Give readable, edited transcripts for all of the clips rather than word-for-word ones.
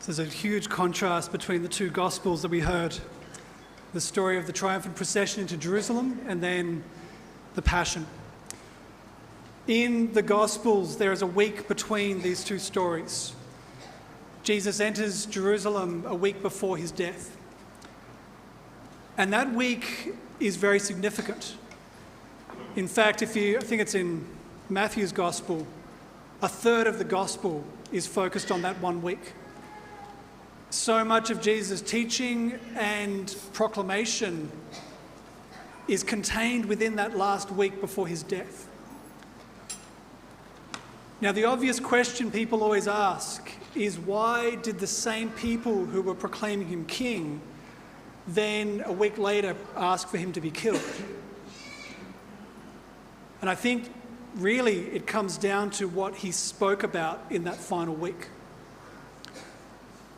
So there's a huge contrast between the two Gospels that we heard. The story of the triumphant procession into Jerusalem and then the Passion. In the Gospels, there is a week between these two stories. Jesus enters Jerusalem a week before his death. And that week is very significant. In fact, I think it's in Matthew's Gospel, a third of the Gospel is focused on that 1 week. So much of Jesus' teaching and proclamation is contained within that last week before his death. Now, the obvious question people always ask is, why did the same people who were proclaiming him king then a week later ask for him to be killed? And I think really it comes down to what he spoke about in that final week.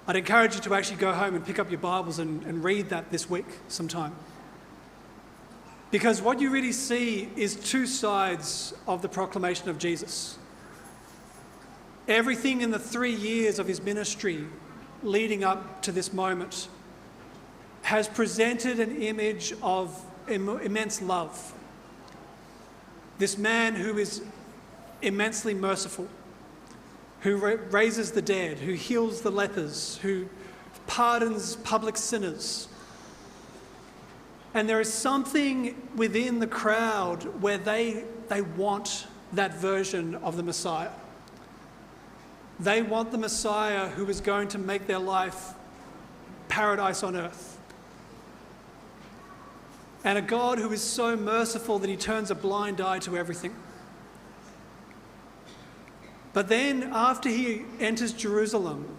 I'd encourage you to actually go home and pick up your Bibles and read that this week sometime. Because what you really see is two sides of the proclamation of Jesus. Everything in the 3 years of his ministry leading up to this moment has presented an image of immense love. This man who is immensely merciful, who raises the dead, who heals the lepers, who pardons public sinners. And there is something within the crowd where they want that version of the Messiah. They want the Messiah who is going to make their life paradise on earth. And a God who is so merciful that he turns a blind eye to everything. But then, after he enters Jerusalem,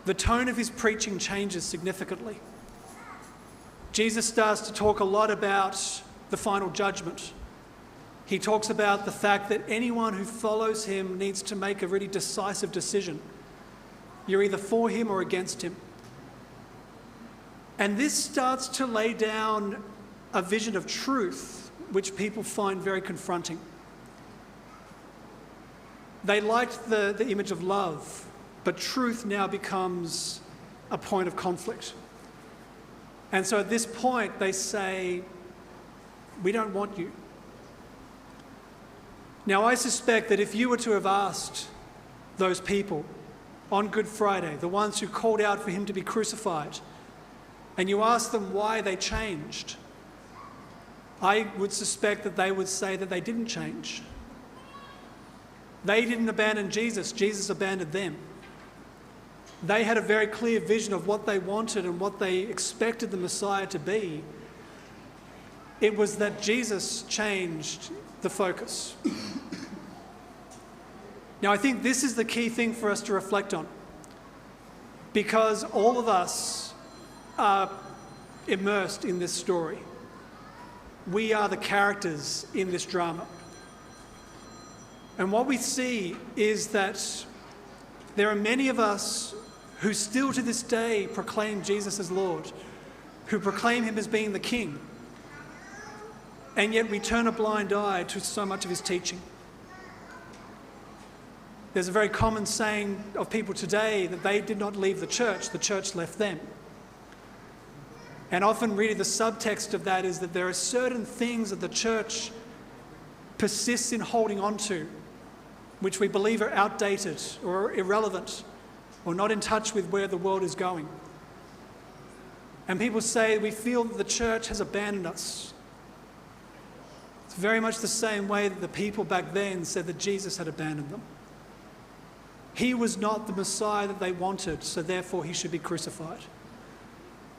the tone of his preaching changes significantly. Jesus starts to talk a lot about the final judgment. He talks about the fact that anyone who follows him needs to make a really decisive decision. You're either for him or against him. And this starts to lay down a vision of truth, which people find very confronting. They liked the image of love, but truth now becomes a point of conflict. And so at this point, they say, we don't want you. Now, I suspect that if you were to have asked those people on Good Friday, the ones who called out for him to be crucified, and you asked them why they changed, I would suspect that they would say that they didn't change. They didn't abandon Jesus, Jesus abandoned them. They had a very clear vision of what they wanted and what they expected the Messiah to be. It was that Jesus changed the focus. Now, I think this is the key thing for us to reflect on, because all of us are immersed in this story. We are the characters in this drama. And what we see is that there are many of us who still to this day proclaim Jesus as Lord, who proclaim him as being the King, and yet we turn a blind eye to so much of his teaching. There's a very common saying of people today that they did not leave the church left them. And often really the subtext of that is that there are certain things that the church persists in holding on to, which we believe are outdated or irrelevant or not in touch with where the world is going. And people say, we feel that the church has abandoned us. It's very much the same way that the people back then said that Jesus had abandoned them. He was not the Messiah that they wanted, so therefore he should be crucified.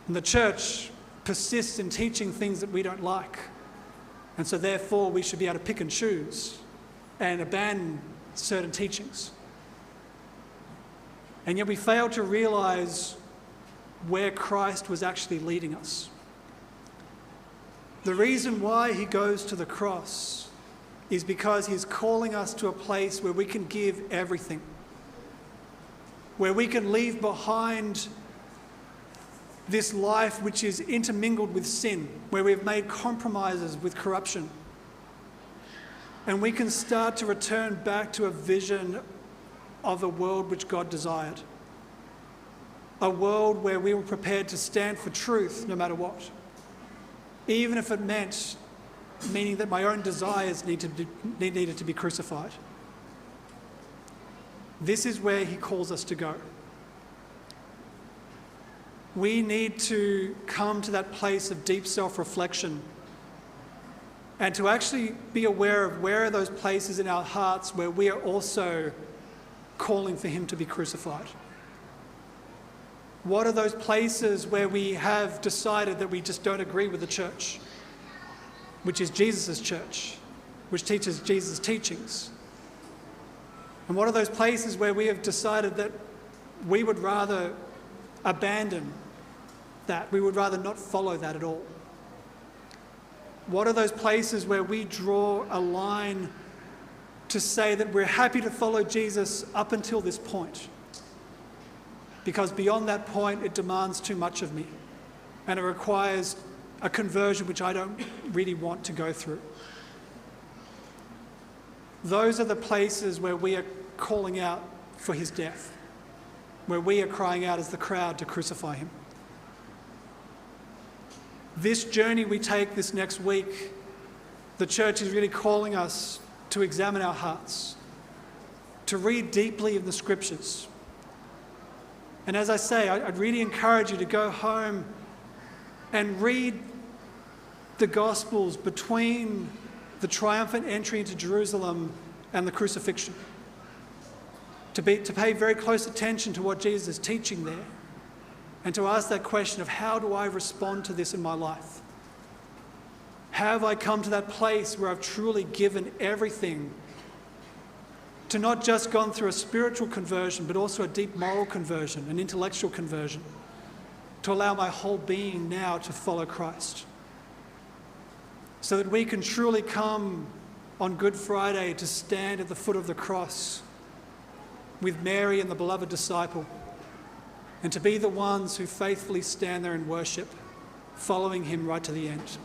And the church persists in teaching things that we don't like, and so therefore we should be able to pick and choose and abandon certain teachings. And yet we fail to realise where Christ was actually leading us. The reason why he goes to the cross is because he's calling us to a place where we can give everything, where we can leave behind this life which is intermingled with sin, where we've made compromises with corruption. And we can start to return back to a vision of the world which God desired. a world where we were prepared to stand for truth no matter what, even if it meant meaning that my own desires needed to be crucified. This is where he calls us to go. We need to come to that place of deep self-reflection and to actually be aware of where are those places in our hearts where we are also calling for him to be crucified. What are those places where we have decided that we just don't agree with the church, which is Jesus' church, which teaches Jesus' teachings? And what are those places where we have decided that we would rather abandon that, we would rather not follow that at all? What are those places where we draw a line to say that we're happy to follow Jesus up until this point, because beyond that point it demands too much of me and it requires a conversion which I don't really want to go through? Those are the places where we are calling out for his death, where we are crying out as the crowd to crucify him. This journey we take this next week, the church is really calling us to examine our hearts, to read deeply in the scriptures. And as I say, I'd really encourage you to go home and read the Gospels between the triumphant entry into Jerusalem and the crucifixion, to pay very close attention to what Jesus is teaching there, and to ask that question of how do I respond to this in my life? Have I come to that place where I've truly given everything to not just gone through a spiritual conversion, but also a deep moral conversion, an intellectual conversion, to allow my whole being now to follow Christ, so that we can truly come on Good Friday to stand at the foot of the cross with Mary and the beloved disciple, and to be the ones who faithfully stand there and worship, following him right to the end.